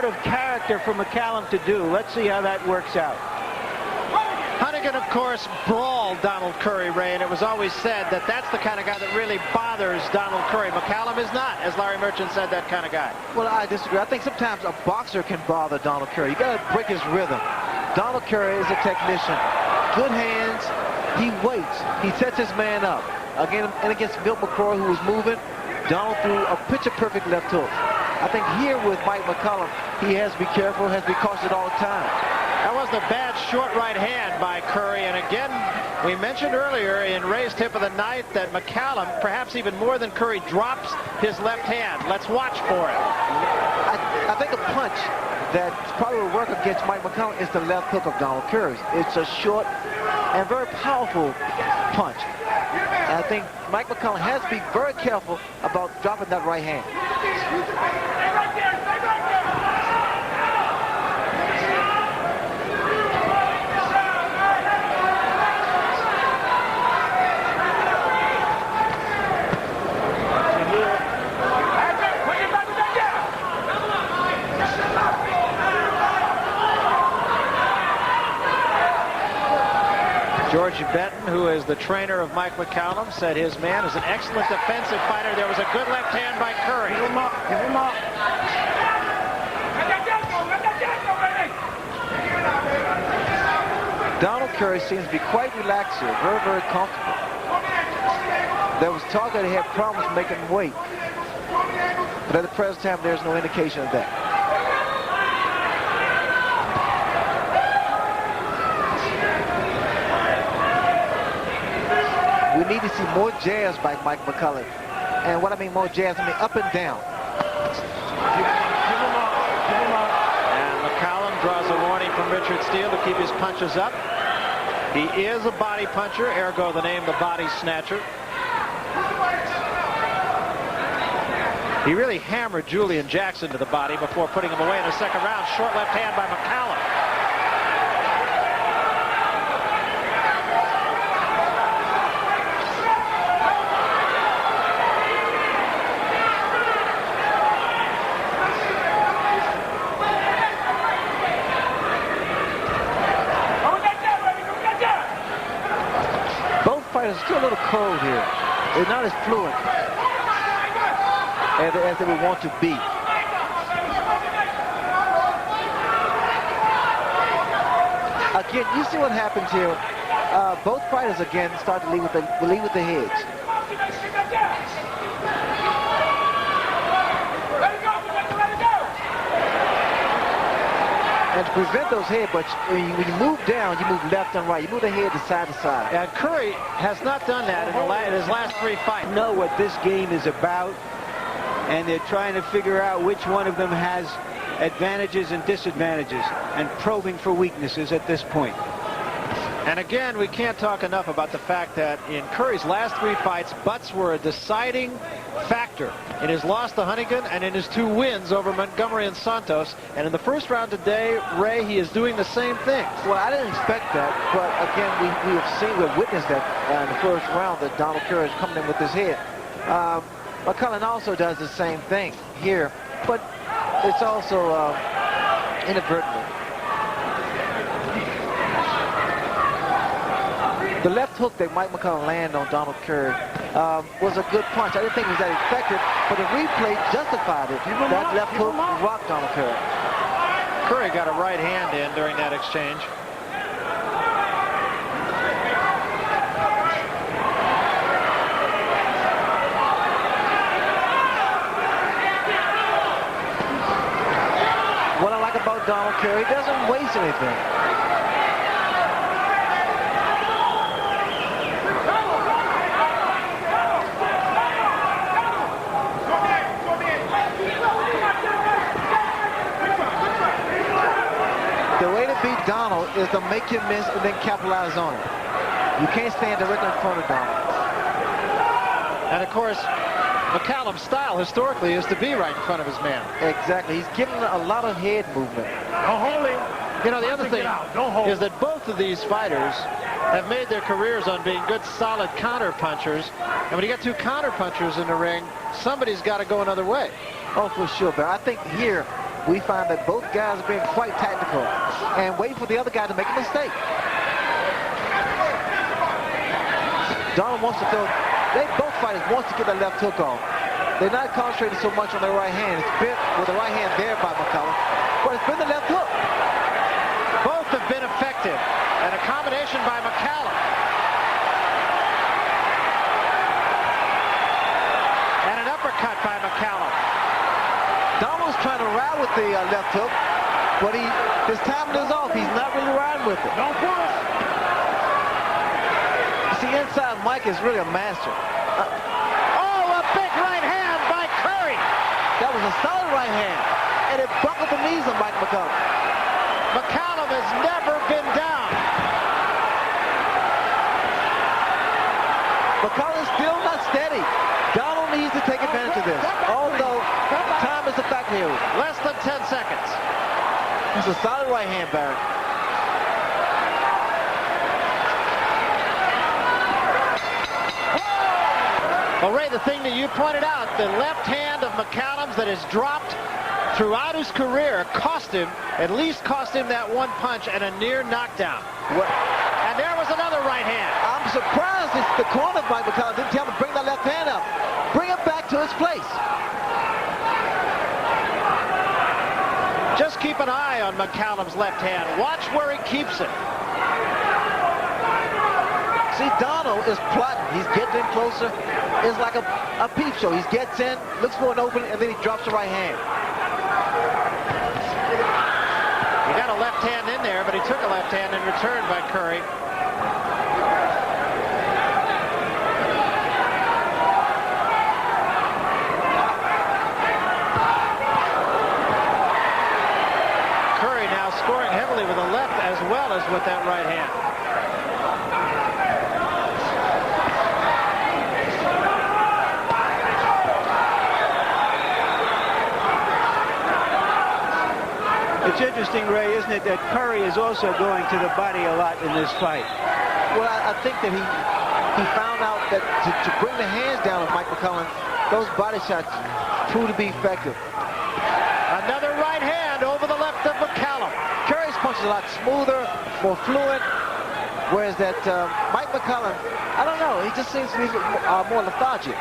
of character for McCallum to do. Let's see how that works out. Hunnigan, of course, brawled Donald Curry, Ray, and it was always said that that's the kind of guy that really bothers Donald Curry. McCallum is not, as Larry Merchant said, that kind of guy. Well, I disagree. I think sometimes a boxer can bother Donald Curry. You got to break his rhythm. Donald Curry is a technician. Good hands. He waits. He sets his man up. Again, and against Milt McCrory, who was moving, Donald threw a picture-perfect left hook. I think here with Mike McCallum, he has to be careful, has to be cautious all the time. That wasn't a bad short right hand by Curry. And again, we mentioned earlier in Ray's tip of the night that McCallum, perhaps even more than Curry, drops his left hand. Let's watch for it. I think a punch that probably will work against Mike McCallum is the left hook of Donald Curry. It's a short and very powerful punch. And I think Mike McCallum has to be very careful about dropping that right hand. George Benton, who is the trainer of Mike McCallum, said his man is an excellent defensive fighter. There was a good left hand by Curry. Give him up. Give him up. Donald Curry seems to be quite relaxed here, very, very comfortable. There was talk that he had problems making weight, but at the present time, there's no indication of that. We need to see more jabs by Mike McCallum. And what I mean more jabs, I mean up and down. Give him up. Give him up. And McCallum draws a warning from Richard Steele to keep his punches up. He is a body puncher, ergo the name the body snatcher. He really hammered Julian Jackson to the body before putting him away in the second round. Short left hand by McCallum. It's still a little cold here. They're not as fluent as they would want to be. Again, you see what happens here. Both fighters again start to lead with the heads. And to prevent those headbutts, when you move down, you move left and right. You move the head to side to side. And Curry has not done that in his last three fights. Know what this game is about, and they're trying to figure out which one of them has advantages and disadvantages, and probing for weaknesses at this point. And again, we can't talk enough about the fact that in Curry's last three fights, butts were a deciding factor in his loss to Hunnigan and in his two wins over Montgomery and Santos. And in the first round today, Ray, he is doing the same thing. Well, I didn't expect that, but again, we have witnessed that in the first round that Donald Curry is coming in with his head. McCallum also does the same thing here, but it's also inadvertently. The left hook that Mike McCallum landed on Donald Curry was a good punch. I didn't think it was that effective, but the replay justified it. That left hook rocked Donald Curry. Curry got a right hand in during that exchange. What I like about Donald Curry, he doesn't waste anything. The way to beat Donald is to make him miss and then capitalize on it. You can't stand directly in front of Donald. And of course, McCallum's style historically is to be right in front of his man. Exactly. He's getting a lot of head movement. Don't hold him. You know, the other thing is that both of these fighters have made their careers on being good, solid counter punchers. And when you get two counter punchers in the ring, somebody's got to go another way. Oh, for sure. But I think here, we find that both guys are being quite tactical and waiting for the other guy to make a mistake. Donald wants to throw. Both fighters want to get that left hook off. They're not concentrating so much on their right hand. It's been with the right hand there by McCallum, but it's been the left hook. Both have been effective. An accommodation by McCallum. And an uppercut by McCallum. Donald's trying to ride with the left hook, but his timing is off. He's not really riding with it. Don't push. See, inside Mike is really a master. A big right hand by Curry. That was a solid right hand, and it buckled the knees of Mike McCallum. McCallum has never been down. McCallum's still not steady. Donald needs to take advantage of this, although time is a factor here. Less than 10 seconds. It's a solid right hand, Barry. Well, Ray, the thing that you pointed out, the left hand of McCallum's that has dropped throughout his career at least cost him that one punch and a near knockdown. And there was another right hand. I'm surprised it's the corner by McCallum didn't tell him to bring that left hand up. Bring it back to its place. Just keep an eye on McCallum's left hand. Watch where he keeps it. See, Donald is plotting. He's getting in closer. It's like a peep show. He gets in, looks for an opening, and then he drops the right hand. He got a left hand in there, but he took a left hand in return by Curry. Curry now scoring heavily with a left as well as with that right hand. It's interesting, Ray, isn't it, that Curry is also going to the body a lot in this fight. Well, I think that he found out that to bring the hands down of Mike McCallum, those body shots prove to be effective. Another right hand over the left of McCallum. Curry's punch is a lot smoother, more fluid, whereas that Mike McCallum, I don't know, he just seems to be more lethargic.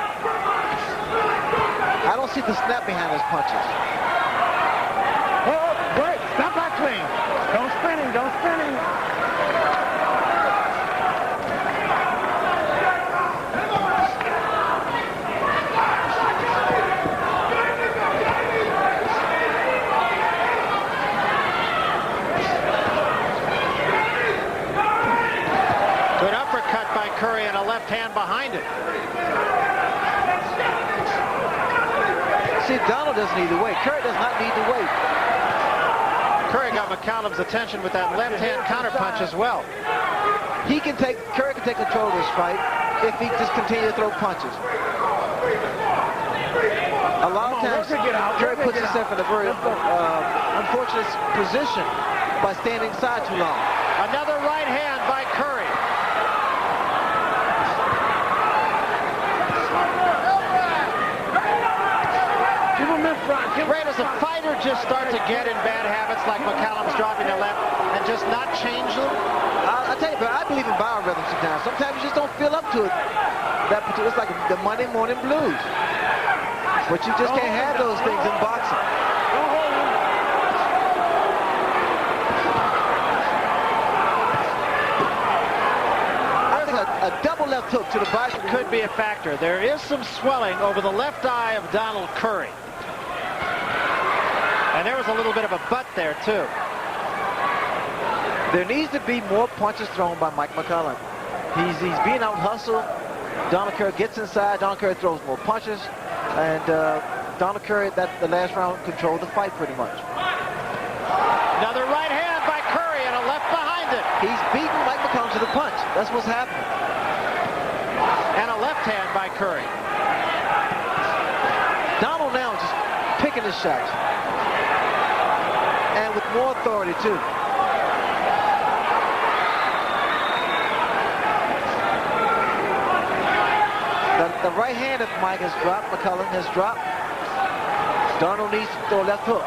I don't see the snap behind his punches. Break. Stop that clean. Don't spinning. Don't spinning. Good uppercut by Curry and a left hand behind it. See, Donald doesn't need to wait. Curry does not need to wait. Curry got McCallum's attention with that left-hand counterpunch as well. Curry can take control of this fight if he just continues to throw punches. A lot of times, Curry puts himself in a very unfortunate position by standing inside too long. Another right hand by Curry. Ray, does a fighter just start to get in bad habits like McCallum's dropping the left and just not change them? I tell you, but I believe in biorhythm sometimes. Sometimes you just don't feel up to it. It's like the Monday morning blues. But you just can't have those things in boxing. A double left hook to the body could be a factor. There is some swelling over the left eye of Donald Curry. And there was a little bit of a butt there, too. There needs to be more punches thrown by Mike McCallum. He's being out-hustled. Donald Curry gets inside. Donald Curry throws more punches. And Donald Curry, the last round, controlled the fight pretty much. Another right hand by Curry and a left behind it. He's beating Mike McCallum to the punch. That's what's happening. And a left hand by Curry. Donald now just picking his shots. And with more authority, too. The right hand of Mike has dropped. McCallum has dropped. Donald needs to throw a left hook.